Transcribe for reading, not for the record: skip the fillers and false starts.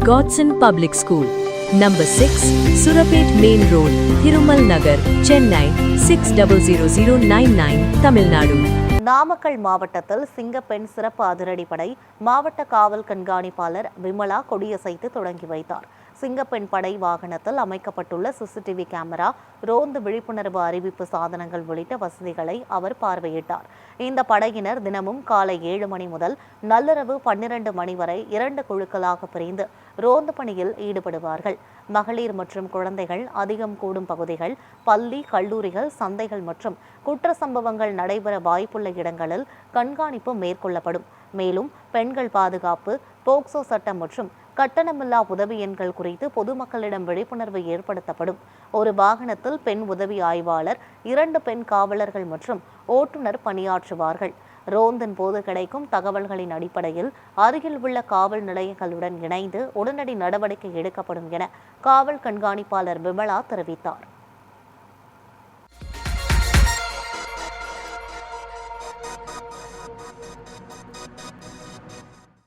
Godson Public School, Number 6, Surapet Main Road, Thirumal Nagar, Chennai 600099, Tamil Nadu. Namakkal மாவட்டத்தில் சிங்கப்பெண் சிறப்பு அதிரடிப்படை மாவட்ட காவல் கண்காணிப்பாளர் விமலா கொடியசைத்து தொடங்கி வைத்தார். சிங்கப்பெண் படை வாகனத்தில் அமைக்கப்பட்டுள்ள சிசிடிவி கேமரா, ரோந்து விழிப்புணர்வு அறிவிப்பு சாதனங்கள் உள்ளிட்ட வசதிகளை அவர் பார்வையிட்டார். இந்த படையினர் தினமும் காலை 7 மணி முதல் நள்ளிரவு 12 மணி வரை 2 குழுக்களாக பிரிந்து ரோந்து பணியில் ஈடுபடுவார்கள். மகளிர் மற்றும் குழந்தைகள் அதிகம் கூடும் பகுதிகள், பள்ளி, கல்லூரிகள், சந்தைகள் மற்றும் குற்ற சம்பவங்கள் நடைபெற வாய்ப்புள்ள இடங்களில் கண்காணிப்பு மேற்கொள்ளப்படும். மேலும் பெண்கள் பாதுகாப்பு, போக்சோ சட்டம் மற்றும் கட்டணமில்லா உதவி எண்கள் குறித்து பொதுமக்களிடம் விழிப்புணர்வு ஏற்படுத்தப்படும். ஒரு வாகனத்தில் பெண் உதவி ஆய்வாளர், 2 பெண் காவலர்கள் மற்றும் ஓட்டுநர் பணியாற்றுவார்கள். ரோந்தின் போது கிடைக்கும் தகவல்களின் அடிப்படையில் அருகில் உள்ள காவல் நிலையங்களுடன் இணைந்து உடனடி நடவடிக்கை எடுக்கப்படும் என காவல் கண்காணிப்பாளர் விமலா தெரிவித்தார்.